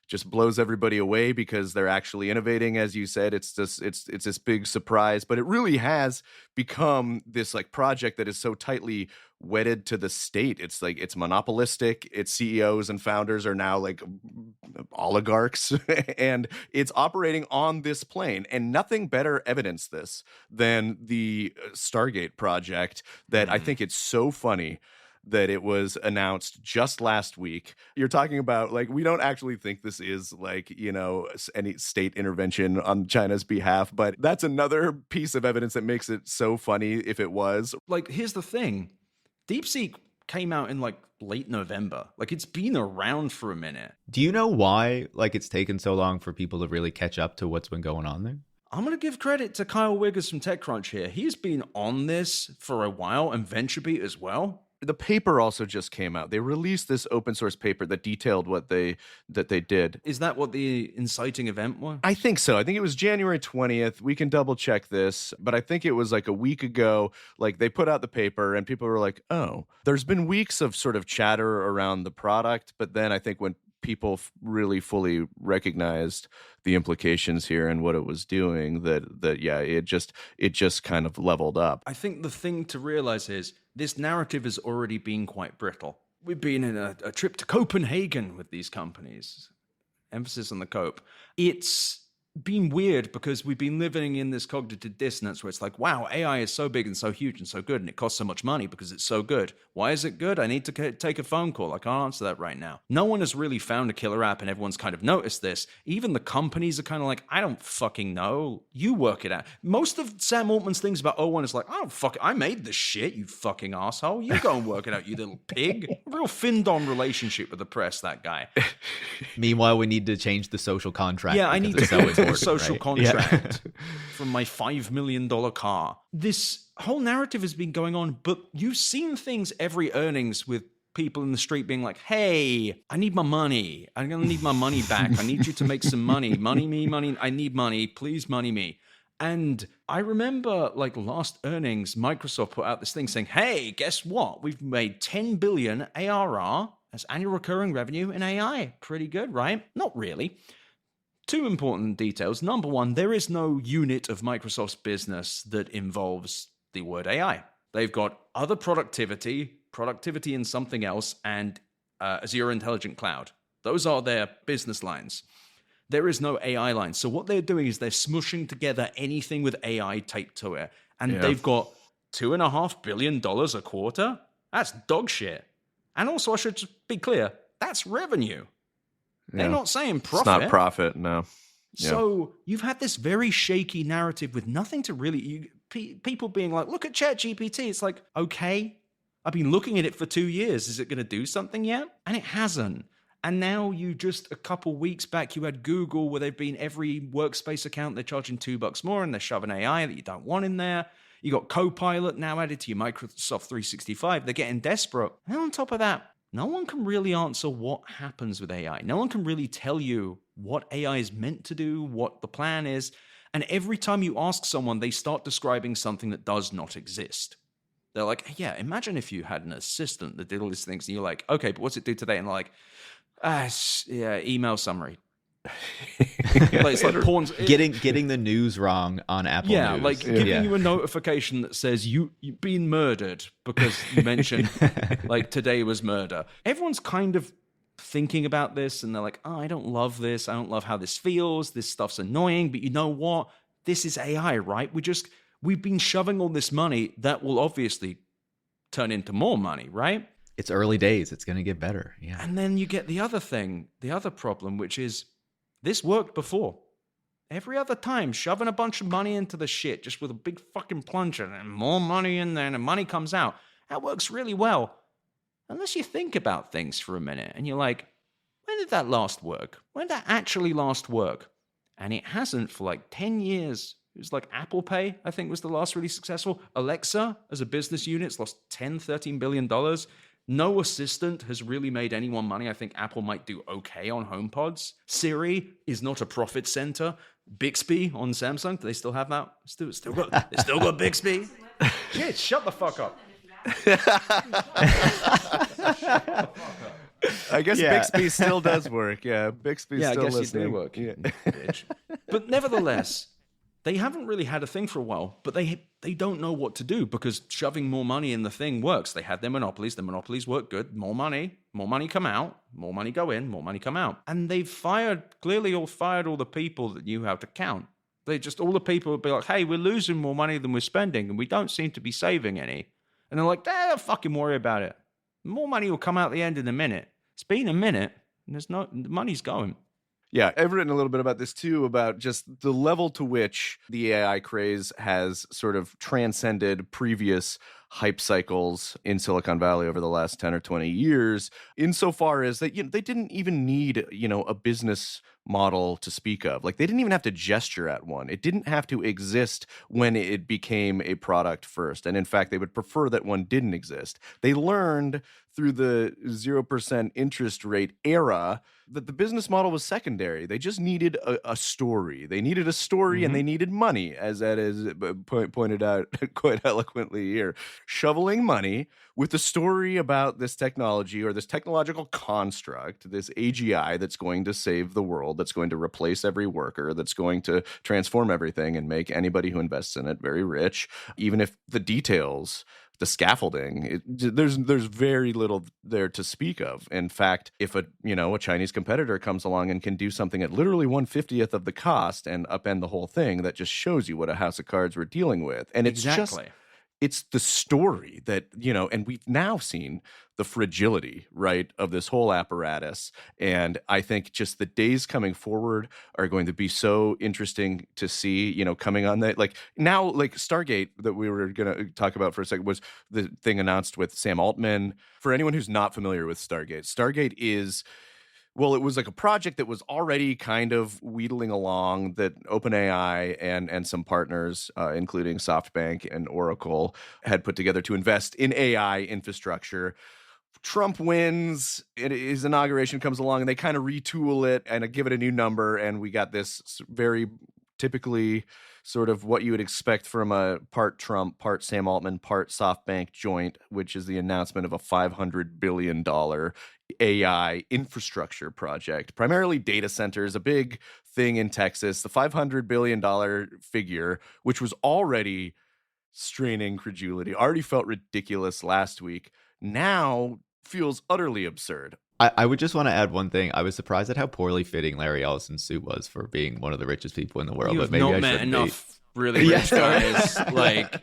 just blows everybody away because they're actually innovating, as you said, it's this big surprise. But it really has become this like project that is so tightly wedded to the state. It's like, it's monopolistic. Its CEOs and founders are now like oligarchs and it's operating on this plane. And nothing better evidenced this than the Stargate project that I think it's so funny that it was announced just last week. You're talking about, like, we don't actually think this is like, any state intervention on China's behalf, but that's another piece of evidence that makes it so funny if it was. Like, here's the thing. DeepSeek came out in like late November. Like, it's been around for a minute. Do you know why like it's taken so long for people to really catch up to what's been going on there? I'm going to give credit to Kyle Wiggers from TechCrunch here. He's been on this for a while, and VentureBeat as well. The paper also just came out. They released this open source paper that detailed what they did. Is that what the inciting event was? I think so. I think it was January 20th. We can double check this, but I think it was like a week ago. Like, they put out the paper and people were like, oh, there's been weeks of sort of chatter around the product. But then I think when people really fully recognized the implications here and what it was doing, it just kind of leveled up. I think the thing to realize is this narrative has already been quite brittle. We've been in a trip to Copenhagen with these companies. Emphasis on the cope. It's been weird because we've been living in this cognitive dissonance where it's like, wow, AI is so big and so huge and so good, and it costs so much money because it's so good. Why is it good? I need to take a phone call. I can't answer that right now. No one has really found a killer app, and everyone's kind of noticed this. Even the companies are kind of like, I don't fucking know. You work it out. Most of Sam Altman's things about O1 is like, oh, fuck it. I made this shit, you fucking asshole. You go and work it out, you little pig. A real Findon relationship with the press, that guy. Meanwhile, we need to change the social contract. Yeah, I need to change the social right? contract from my $5 million car. This whole narrative has been going on, but you've seen things every earnings with people in the street being like, hey, I need my money. I'm going to need my money back. I need you to make some money. Money me, money. I need money. Please money me. And I remember like last earnings, Microsoft put out this thing saying, hey, guess what? We've made 10 billion ARR as annual recurring revenue in AI. Pretty good, right? Not really. Two important details. Number one, there is no unit of Microsoft's business that involves the word AI. They've got other productivity in something else, and Azure Intelligent Cloud. Those are their business lines. There is no AI line. So what they're doing is they're smushing together anything with AI taped to it. And they've got $2.5 billion a quarter. That's dog shit. And also, I should just be clear, that's revenue. They're not saying profit. It's not profit, no. So you've had this very shaky narrative with nothing to really... people being like, look at ChatGPT. It's like, okay, I've been looking at it for 2 years. Is it going to do something yet? And it hasn't. And now you just, a couple weeks back, you had Google where they've been every workspace account, they're charging $2 more and they're shoving AI that you don't want in there. You got Copilot now added to your Microsoft 365. They're getting desperate. And on top of that, no one can really answer what happens with AI. No one can really tell you what AI is meant to do, what the plan is. And every time you ask someone, they start describing something that does not exist. They're like, yeah, imagine if you had an assistant that did all these things and you're like, okay, but what's it do today? And they're like, email summary. It's like porn. Getting the news wrong on Apple News. Like giving you a notification that says you've been murdered because you mentioned like today was murder. Everyone's kind of thinking about this and they're like, oh, I don't love this. I don't love how this feels. This stuff's annoying. But you know what? This is AI, right? We've been shoving all this money that will obviously turn into more money, right? It's early days. It's going to get better. Yeah. And then you get the other thing, the other problem, which is this worked before. Every other time, shoving a bunch of money into the shit just with a big fucking plunger and more money in there and the money comes out. That works really well. Unless you think about things for a minute and you're like, when did that last work? When did that actually last work? And it hasn't for like 10 years. It was like Apple Pay, I think was the last really successful. Alexa, as a business unit, has lost $13 billion. No assistant has really made anyone money. I think Apple might do okay on HomePods. Siri is not a profit center. Bixby on Samsung, do they still have that? They still got Bixby? Shit, shut the fuck up. I guess Bixby still does work. Yeah, Bixby's still listening. I guess you do work, bitch. But nevertheless, they haven't really had a thing for a while, but they don't know what to do because shoving more money in the thing works. They had their monopolies. The monopolies work good. More money come out. More money go in, more money come out. And they've fired all the people that knew how to count. All the people would be like, hey, we're losing more money than we're spending, and we don't seem to be saving any. And they're like, don't fucking worry about it. More money will come out the end in a minute. It's been a minute, and the money's going. Yeah, I've written a little bit about this too, about just the level to which the AI craze has sort of transcended previous hype cycles in Silicon Valley over the last 10 or 20 years, insofar as that they didn't even need, a business model to speak of. Like, they didn't even have to gesture at one. It didn't have to exist when it became a product first. And in fact, they would prefer that one didn't exist. They learned through the 0% interest rate era that the business model was secondary. They just needed a story. They needed a story and they needed money, as Ed has pointed out quite eloquently here. Shoveling money with a story about this technology or this technological construct, this AGI that's going to save the world, that's going to replace every worker, that's going to transform everything and make anybody who invests in it very rich, even if the details, the scaffolding, there's very little there to speak of. In fact, if a Chinese competitor comes along and can do something at literally 1/50th of the cost and upend the whole thing, that just shows you what a house of cards we're dealing with. And it's the story that, and we've now seen the fragility, right, of this whole apparatus. And I think just the days coming forward are going to be so interesting to see, coming on that. Like now, like Stargate that we were going to talk about for a second was the thing announced with Sam Altman. For anyone who's not familiar with Stargate is... Well, it was like a project that was already kind of wheedling along that OpenAI and some partners, including SoftBank and Oracle, had put together to invest in AI infrastructure. Trump wins, his inauguration comes along, and they kind of retool it and give it a new number, and we got this very typically sort of what you would expect from a part Trump, part Sam Altman, part SoftBank joint, which is the announcement of a $500 billion AI infrastructure project, primarily data centers, a big thing in Texas. The $500 billion figure, which was already straining credulity, already felt ridiculous last week, now feels utterly absurd. I would just want to add one thing. I was surprised at how poorly fitting Larry Ellison's suit was for being one of the richest people in the world. You But have maybe not I met shouldn't enough be. really rich guys. Like,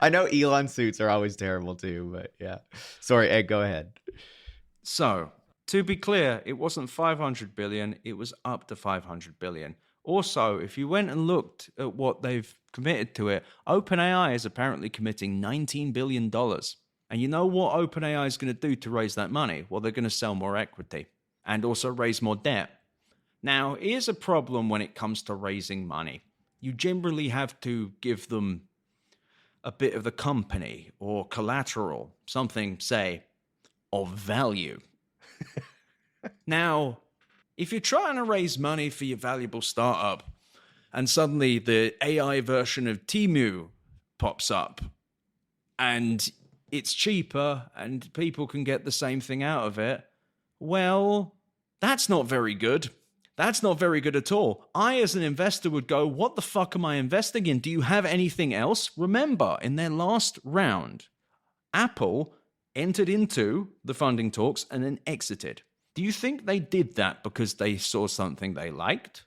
I know Elon suits are always terrible too, but yeah. Sorry, Ed, go ahead. so to be clear, it wasn't 500 billion, it was up to 500 billion. Also, if you went and looked at what they've committed to it, OpenAI is apparently committing $19 billion. And you know what OpenAI is going to do to raise that money? Well, they're going to sell more equity and also raise more debt. Now, here's a problem when it comes to raising money. You generally have to give them a bit of the company or collateral, something, say, of value. Now, if you're trying to raise money for your valuable startup and suddenly the AI version of Temu pops up and it's cheaper and people can get the same thing out of it, well, that's not very good. That's not very good at all. I, as an investor, would go, what the fuck am I investing in? Do you have anything else? Remember, in their last round, Apple entered into the funding talks and then exited. Do you think they did that because they saw something they liked?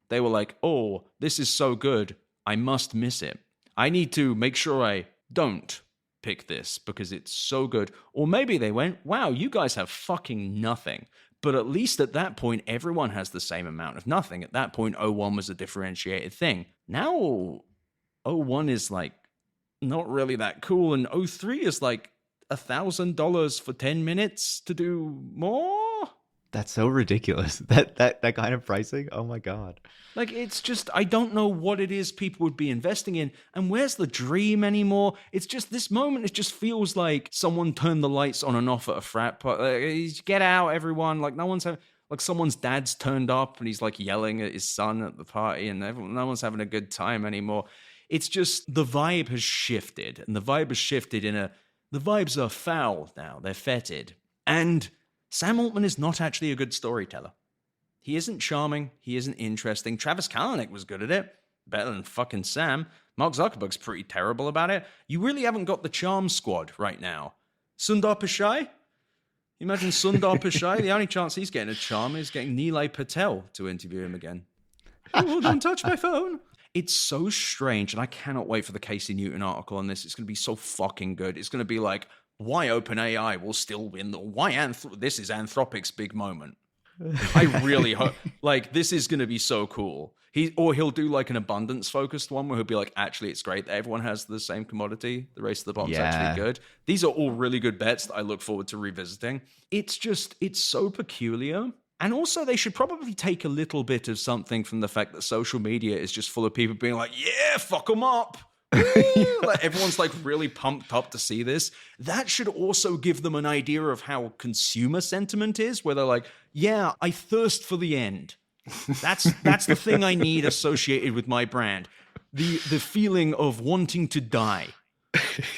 They were like, oh, this is so good, I must miss it. I need to make sure I don't pick this because it's so good. Or maybe they went, wow, you guys have fucking nothing. But at least at that point, everyone has the same amount of nothing. At that point, O1 was a differentiated thing. Now, O1 is like not really that cool. And O3 is like $1,000 for 10 minutes to do more. That's so ridiculous. That kind of pricing. Oh my God. Like, it's just, I don't know what it is people would be investing in. And where's the dream anymore? It's just this moment, it just feels like someone turned the lights on and off at a frat party. Get out, everyone. Like, no one's having, like, someone's dad's turned up and he's like yelling at his son at the party and no one's having a good time anymore. It's just, the vibe has shifted. And the vibe has shifted the vibes are foul now. They're fetid. And Sam Altman is not actually a good storyteller. He isn't charming. He isn't interesting. Travis Kalanick was good at it. Better than fucking Sam. Mark Zuckerberg's pretty terrible about it. You really haven't got the charm squad right now. Sundar Pichai? Imagine Sundar Pichai. The only chance he's getting a charm is getting Nilay Patel to interview him again. Oh, don't touch my phone. It's so strange, and I cannot wait for the Casey Newton article on this. It's going to be so fucking good. It's going to be like, why OpenAI will still win. This is Anthropic's big moment. I really hope, like, this is going to be so cool. He'll do like an abundance focused one where he'll be like, actually, it's great that everyone has the same commodity. The race to the bottom's actually good. These are all really good bets that I look forward to revisiting. It's so peculiar. And also, they should probably take a little bit of something from the fact that social media is just full of people being like, yeah, fuck them up. Like, everyone's like really pumped up to see this. That should also give them an idea of how consumer sentiment is, where they're like, yeah, I thirst for the end. That's the thing I need associated with my brand. The feeling of wanting to die.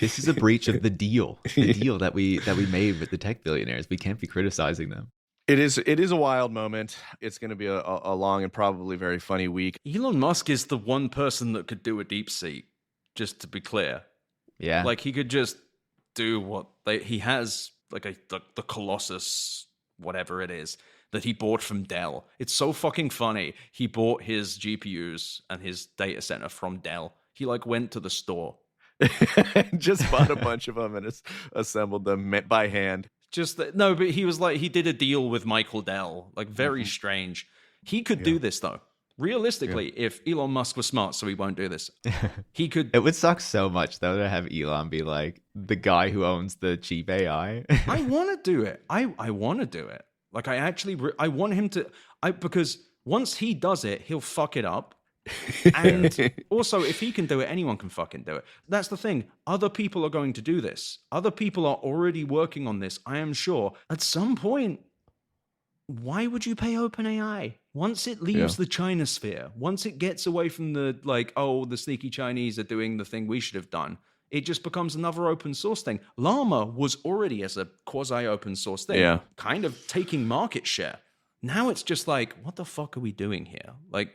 This is a breach of the deal that we made with the tech billionaires. We can't be criticizing them. It is a wild moment. It's going to be a long and probably very funny week. Elon Musk is the one person that could do a DeepSeek. Just to be clear. Yeah. Like, he could just do what he has, like the Colossus, whatever it is, that he bought from Dell. It's so fucking funny. He bought his GPUs and his data center from Dell. He like went to the store. Just bought a bunch of them and assembled them by hand. But he was like, he did a deal with Michael Dell. Like, very strange. He could do this though. Realistically, if Elon Musk was smart, so he won't do this, he could. It would suck so much, though, to have Elon be like the guy who owns the cheap AI. I want to do it. I want to do it. Like, I want him to. Because once he does it, he'll fuck it up. And also, if he can do it, anyone can fucking do it. That's the thing. Other people are going to do this. Other people are already working on this, I am sure. At some point, why would you pay OpenAI? Once it leaves the China sphere, once it gets away from the like, oh, the sneaky Chinese are doing the thing we should have done, it just becomes another open source thing. Llama was already as a quasi open source thing, kind of taking market share. Now it's just like, what the fuck are we doing here? Like,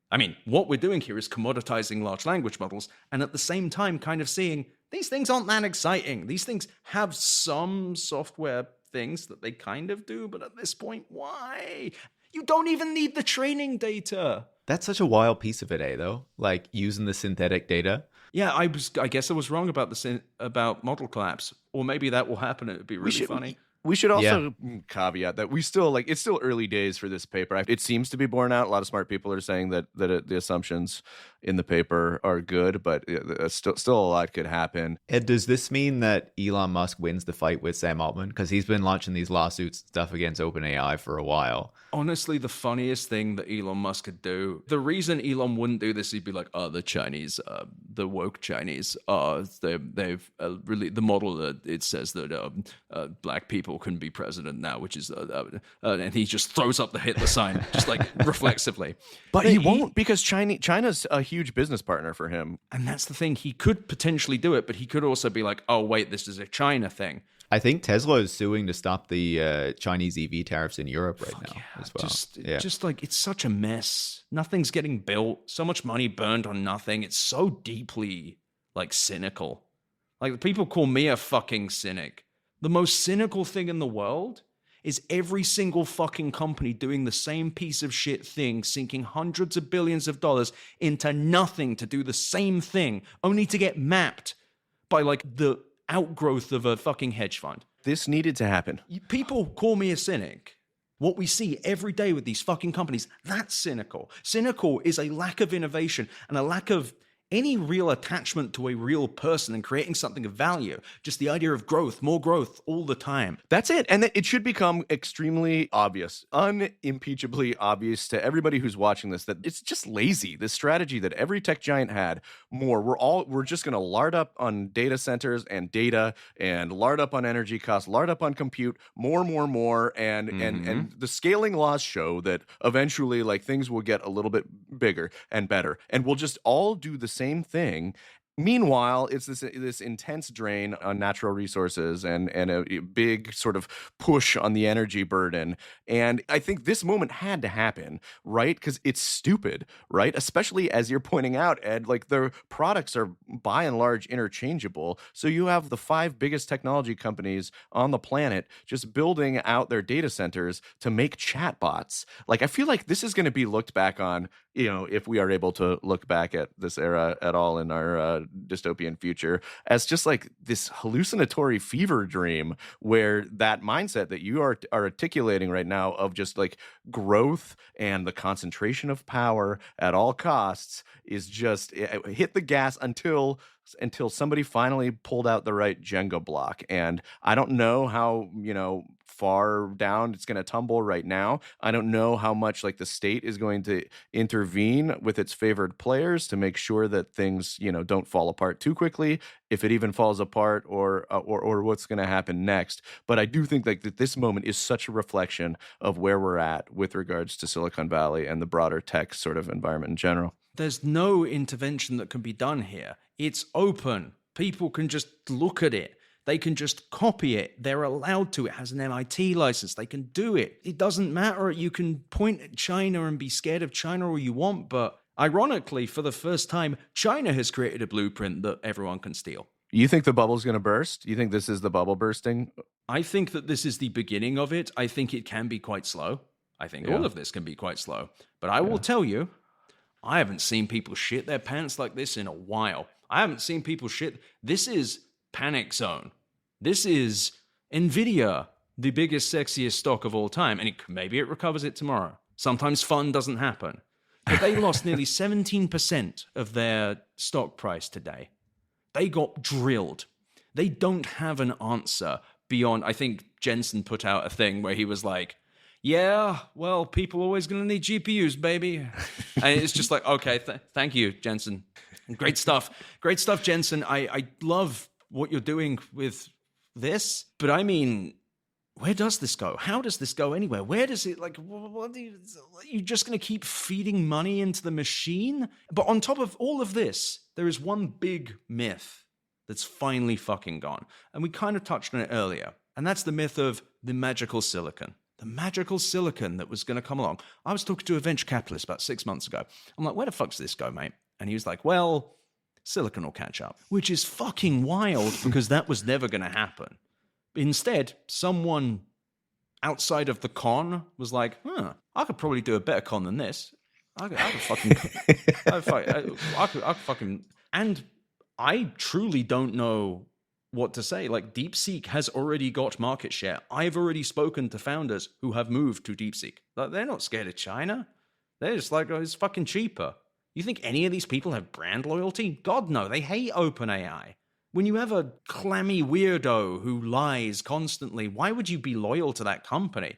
I mean, what we're doing here is commoditizing large language models, and at the same time kind of seeing these things aren't that exciting. These things have some software things that they kind of do, but at this point, why? You don't even need the training data. That's such a wild piece of it, though? Like using the synthetic data. Yeah, I guess I was wrong about about model collapse, or maybe that will happen. It would be really funny. We should also caveat that we still it's still early days for this paper. It seems to be borne out. A lot of smart people are saying that the assumptions in the paper are good, but still a lot could happen. Ed, does this mean that Elon Musk wins the fight with Sam Altman? Because he's been launching these lawsuits and stuff against OpenAI for a while. Honestly, the funniest thing that Elon Musk could do, the reason Elon wouldn't do this, he'd be like, oh, the Chinese, the woke Chinese, they've really, the model that it says that black people can be president now, which is, and he just throws up the Hitler sign, just like reflexively. But he won't, because China's a huge business partner for him. And that's the thing, he could potentially do it, but he could also be like, oh, wait, this is a China thing. I think Tesla is suing to stop the Chinese EV tariffs in Europe right now as well. Just like, it's such a mess. Nothing's getting built. So much money burned on nothing. It's so deeply like cynical. Like people call me a fucking cynic. The most cynical thing in the world is every single fucking company doing the same piece of shit thing, sinking hundreds of billions of dollars into nothing to do the same thing, only to get mapped by like the outgrowth of a fucking hedge fund. This needed to happen. People call me a cynic. What we see every day with these fucking companies, that's cynical. Cynical is a lack of innovation and a lack of any real attachment to a real person and creating something of value. Just the idea of growth, more growth all the time. That's it. And it should become extremely obvious, unimpeachably obvious to everybody who's watching this, that it's just lazy. This strategy that every tech giant had, we're just going to lard up on data centers and data, and lard up on energy costs, lard up on compute, more. And the scaling laws show that eventually like things will get a little bit bigger and better. And we'll just all do the same thing. Meanwhile, it's this intense drain on natural resources and a big sort of push on the energy burden. And I think this moment had to happen, right? Because it's stupid, right? Especially as you're pointing out, Ed, like the products are by and large interchangeable. So you have the 5 biggest technology companies on the planet just building out their data centers to make chatbots. Like, I feel like this is going to be looked back on, if we are able to look back at this era at all in our dystopian future, as just like this hallucinatory fever dream, where that mindset that you are articulating right now of just like growth and the concentration of power at all costs is just hit the gas until somebody finally pulled out the right Jenga block. And I don't know how, far down it's going to tumble right now. I don't know how much like the state is going to intervene with its favored players to make sure that things, don't fall apart too quickly, if it even falls apart, or what's going to happen next. But I do think like that this moment is such a reflection of where we're at with regards to Silicon Valley and the broader tech sort of environment in general. There's no intervention that can be done here. It's open. People can just look at it. They can just copy it. They're allowed to. It has an MIT license. They can do it. It doesn't matter. You can point at China and be scared of China all you want, but ironically, for the first time, China has created a blueprint that everyone can steal. You think the bubble's going to burst? You think this is the bubble bursting? I think that this is the beginning of it. I think it can be quite slow. I think all of this can be quite slow. But I will tell you, I haven't seen people shit their pants like this in a while. I haven't seen people shit. This is panic zone. This is NVIDIA, the biggest, sexiest stock of all time. And maybe it recovers it tomorrow. Sometimes fun doesn't happen. But they lost nearly 17% of their stock price today. They got drilled. They don't have an answer beyond, I think Jensen put out a thing where he was like, yeah, well, people are always going to need GPUs, baby. And it's just like, okay, thank you, Jensen. Great stuff. Great stuff, Jensen. I love what you're doing with this. But I mean, where does this go? How does this go anywhere? Where does it, like, what do you just going to keep feeding money into the machine? But on top of all of this, there is one big myth that's finally fucking gone. And we kind of touched on it earlier. And that's the myth of the magical silicon. The magical silicon that was going to come along. I was talking to a venture capitalist about 6 months ago. I'm like, where the fuck's this go, mate? And he was like, well, silicon will catch up. Which is fucking wild because that was never going to happen. Instead, someone outside of the con was like, I could probably do a better con than this. I could fucking... And I truly don't know what to say. Like, DeepSeek has already got market share. I've already spoken to founders who have moved to DeepSeek. Like, they're not scared of China. They're just like, oh, it's fucking cheaper. You think any of these people have brand loyalty? God, no. They hate OpenAI. When you have a clammy weirdo who lies constantly, why would you be loyal to that company?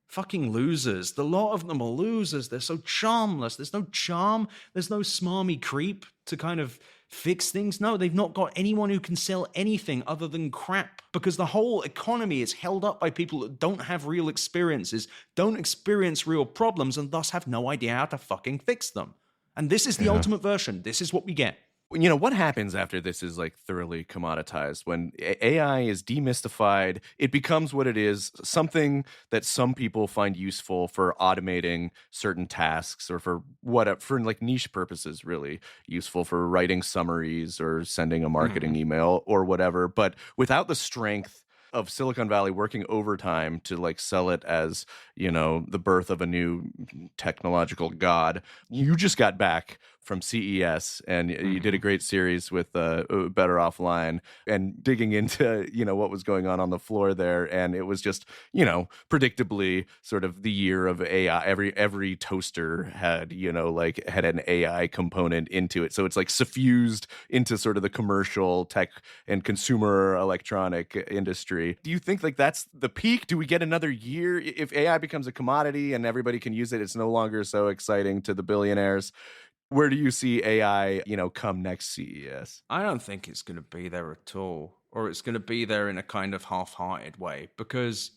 Fucking losers. The lot of them are losers. They're so charmless. There's no charm. There's no smarmy creep to kind of fix things. No, they've not got anyone who can sell anything other than crap, because the whole economy is held up by people that don't have real experiences, don't experience real problems, and thus have no idea how to fucking fix them. And this is the ultimate version. This is what we get. You know, what happens after this is like thoroughly commoditized? When AI is demystified, it becomes what it is, something that some people find useful for automating certain tasks, or for like niche purposes, really useful for writing summaries or sending a marketing email or whatever, but without the strength of Silicon Valley working overtime to like sell it as, you know, the birth of a new technological god. You just got back from CES and you did a great series with Better Offline and digging into, you know, what was going on the floor there. And it was just, you know, predictably sort of the year of AI. Every toaster had, you know, like had an AI component into it. So it's like suffused into sort of the commercial tech and consumer electronic industry. Do you think like that's the peak? Do we get another year? If AI becomes a commodity and everybody can use it, it's no longer so exciting to the billionaires. Where do you see AI, you know, come next CES? I don't think it's going to be there at all, or it's going to be there in a kind of half-hearted way, because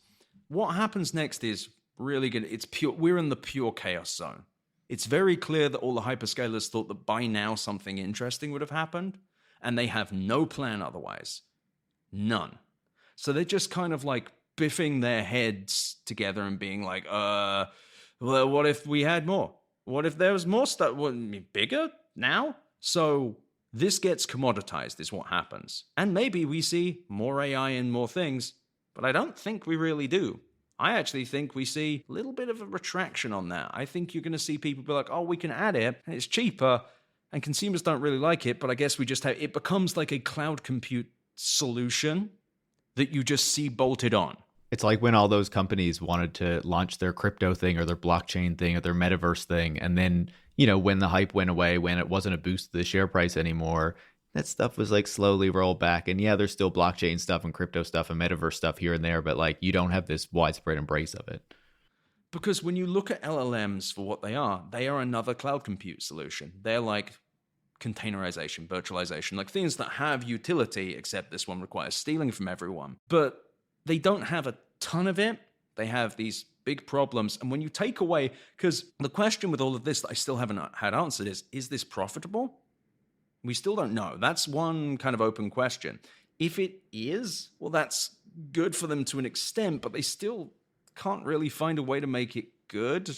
what happens next is really good. It's pure. We're in the pure chaos zone. It's very clear that all the hyperscalers thought that by now something interesting would have happened, and they have no plan otherwise. None. So they're just kind of like biffing their heads together and being like, well, what if we had more? What if there was more stuff? Bigger now? So this gets commoditized is what happens. And maybe we see more AI and more things, but I don't think we really do. I actually think we see a little bit of a retraction on that. I think you're going to see people be like, oh, we can add it, and it's cheaper, and consumers don't really like it, but I guess we just have, it becomes like a cloud compute solution that you just see bolted on. It's like when all those companies wanted to launch their crypto thing or their blockchain thing or their metaverse thing. And then, you know, when the hype went away, when it wasn't a boost to the share price anymore, that stuff was like slowly rolled back. And yeah, there's still blockchain stuff and crypto stuff and metaverse stuff here and there, but like you don't have this widespread embrace of it. Because when you look at LLMs for what they are another cloud compute solution. They're like containerization, virtualization, like things that have utility, except this one requires stealing from everyone. But they don't have a ton of it. They have these big problems. And when you take away, because the question with all of this that I still haven't had answered is this profitable? We still don't know. That's one kind of open question. If it is, well, that's good for them to an extent, but they still can't really find a way to make it good.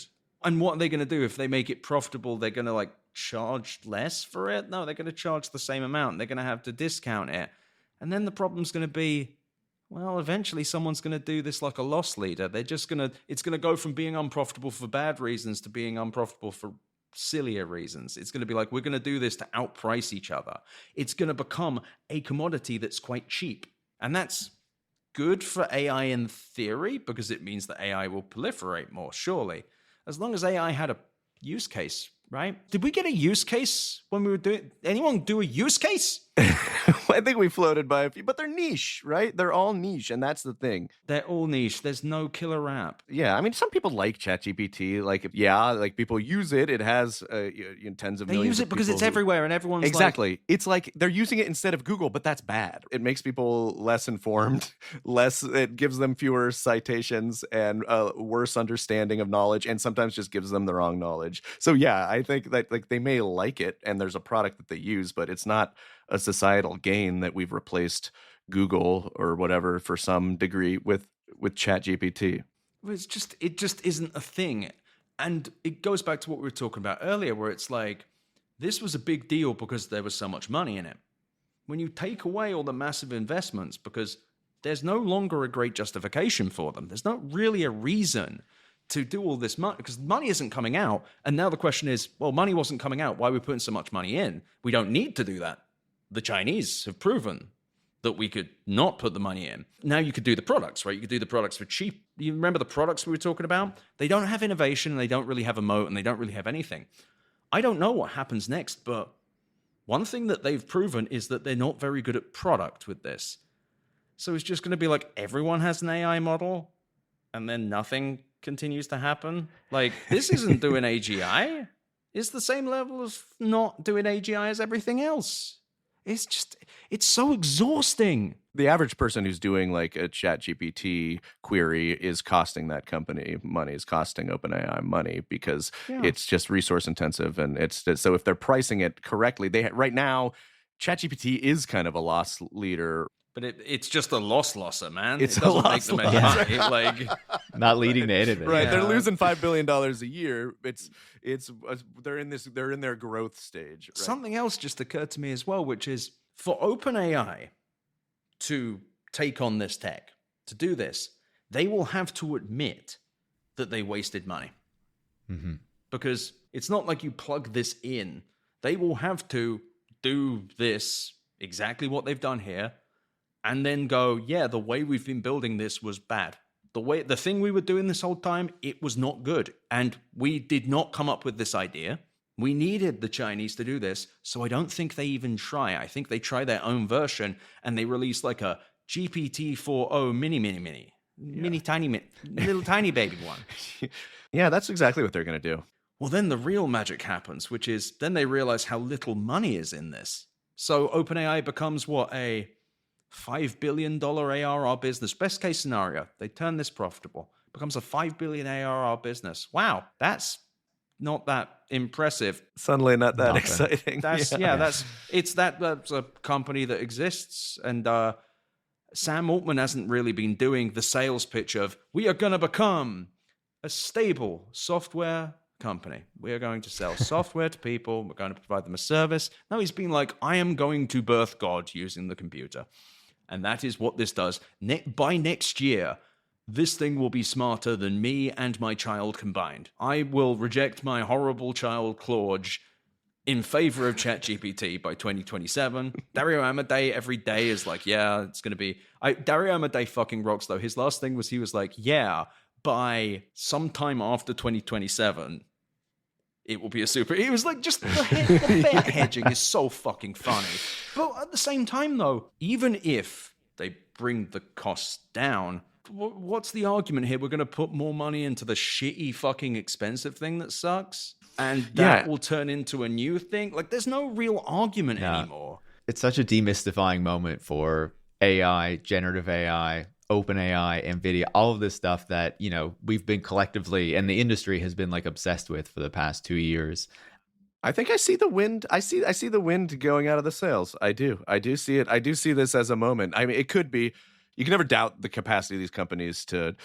And what are they going to do if they make it profitable? They're going to like charge less for it? No, they're going to charge the same amount. They're going to have to discount it. And then the problem's going to be, well, eventually someone's going to do this like a loss leader. It's going to go from being unprofitable for bad reasons to being unprofitable for sillier reasons. It's going to be like, we're going to do this to outprice each other. It's going to become a commodity that's quite cheap. And that's good for AI in theory, because it means that AI will proliferate more, surely. As long as AI had a use case, right? Did we get a use case when we were doing... Anyone do a use case? I think we floated by a few, but they're niche, right? They're all niche, and that's the thing. They're all niche. There's no killer app. Yeah, I mean, some people like ChatGPT. Like, yeah, like people use it. It has tens of They millions. use it because it's everywhere, and everyone's exactly. It's like they're using it instead of Google, but that's bad. It makes people less informed, less. It gives them fewer citations and worse understanding of knowledge, and sometimes just gives them the wrong knowledge. So yeah, I think that like they may like it, and there's a product that they use, but it's not a societal gain that we've replaced Google or whatever for some degree with ChatGPT. it just isn't a thing. And it goes back to what we were talking about earlier, where it's like, this was a big deal because there was so much money in it. When you take away all the massive investments, because there's no longer a great justification for them, there's not really a reason to do all this money, because money isn't coming out. And now the question is, well, money wasn't coming out. Why are we putting so much money in? We don't need to do that. The Chinese have proven that we could not put the money in. Now you could do the products, right? You could do the products for cheap. You remember the products we were talking about? They don't have innovation, and they don't really have a moat, and they don't really have anything. I don't know what happens next, but one thing that they've proven is that they're not very good at product with this. So it's just going to be like everyone has an AI model, and then nothing continues to happen. Like, this isn't doing AGI. It's the same level of not doing AGI as everything else. It's so exhausting. The average person who's doing like a ChatGPT query is costing that company money, is costing OpenAI money because it's just resource intensive. And so if they're pricing it correctly, right now, ChatGPT is kind of a loss leader. But it's just a losser, man. It's it doesn't a make them loss any money. Like, Not leading to anything. Right, Yeah. they're losing $5 billion a year. They're in their growth stage. Right? something else just occurred to me as well, which is for OpenAI to take on this tech, to do this, they will have to admit that they wasted money. Mm-hmm. Because it's not like you plug this in. They will have to do this, exactly what they've done here, and then go, yeah, the way we've been building this was bad. The thing we were doing this whole time, it was not good. And we did not come up with this idea. We needed the Chinese to do this, so I don't think they even try. I think they try their own version, and they release like a GPT-4o little tiny baby one. Yeah, that's exactly what they're going to do. Well, then the real magic happens, which is then they realize how little money is in this. So OpenAI becomes what, a $5 billion ARR business. Best case scenario, they turn this profitable. Becomes a $5 billion ARR business. Wow, that's not that impressive. Suddenly not that exciting. That's that's a company that exists, and Sam Altman hasn't really been doing the sales pitch of, we are going to become a stable software company. We are going to sell software to people. We're going to provide them a service. No, he's been like, I am going to birth God using the computer. And that is what this does. By next year, this thing will be smarter than me and my child combined. I will reject my horrible child Claude in favor of ChatGPT by 2027. Dario Amodei every day is like, yeah, it's going to be... Dario Amodei fucking rocks, though. His last thing was he was like, yeah, by sometime after 2027, it will be a super... It was like, just the bet hedging is so fucking funny. But at the same time, though, even if they bring the costs down, what's the argument here? We're going to put more money into the shitty fucking expensive thing that sucks, and that will turn into a new thing? Like, there's no real argument anymore. It's such a demystifying moment for AI, generative AI, OpenAI, NVIDIA, all of this stuff that, you know, we've been collectively, and the industry has been like obsessed with for the past 2 years. I think I see the wind. I see the wind going out of the sails. I do see it. I do see this as a moment. I mean, it could be. You can never doubt the capacity of these companies to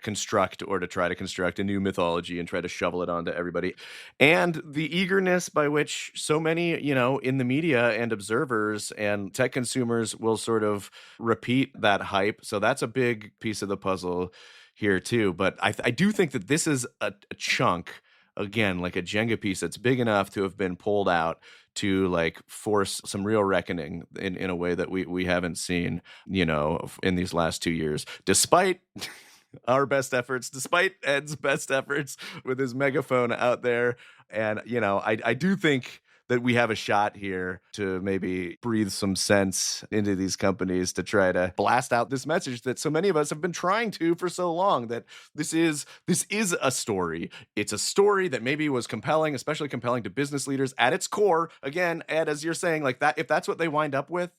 construct or to try to construct a new mythology and try to shovel it onto everybody. And the eagerness by which so many, you know, in the media and observers and tech consumers will sort of repeat that hype. So that's a big piece of the puzzle here too. But I do think that this is a chunk, again, like a Jenga piece that's big enough to have been pulled out to like force some real reckoning in a way that we haven't seen, you know, in these last 2 years, despite our best efforts, despite Ed's best efforts with his megaphone out there. And, you know, I do think that we have a shot here to maybe breathe some sense into these companies to try to blast out this message that so many of us have been trying to for so long, that this is a story. It's a story that maybe was compelling, especially compelling to business leaders at its core. Again, Ed, as you're saying, like that, if that's what they wind up with,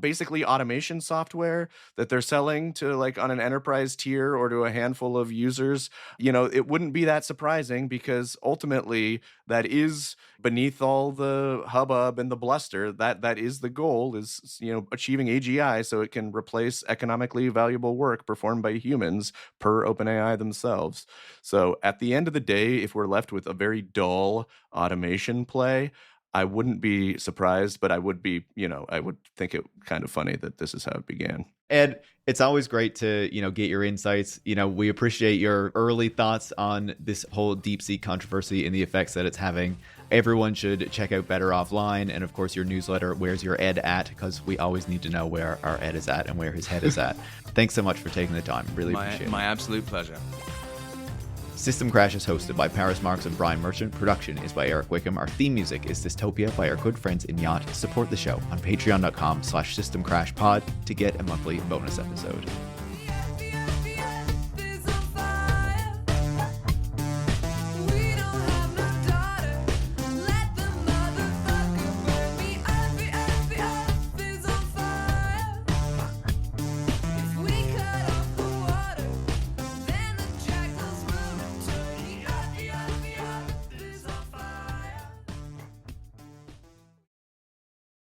basically automation software that they're selling to like on an enterprise tier or to a handful of users, it wouldn't be that surprising, because ultimately that is beneath all the hubbub and the bluster. That is the goal, is achieving AGI so it can replace economically valuable work performed by humans per OpenAI themselves. So at the end of the day, if we're left with a very dull automation play, I wouldn't be surprised, but I would be, I would think it kind of funny that this is how it began. Ed, it's always great to, get your insights. We appreciate your early thoughts on this whole DeepSeek controversy and the effects that it's having. Everyone should check out Better Offline, and of course your newsletter, Where's Your Ed At? Because we always need to know where our Ed is at and where his head is at. Thanks so much for taking the time. Really appreciate it. My absolute pleasure. System Crash is hosted by Paris Marks and Brian Merchant. Production is by Eric Wickham. Our theme music is Dystopia by our good friends in Yacht. Support the show on patreon.com/systemcrashpod to get a monthly bonus episode.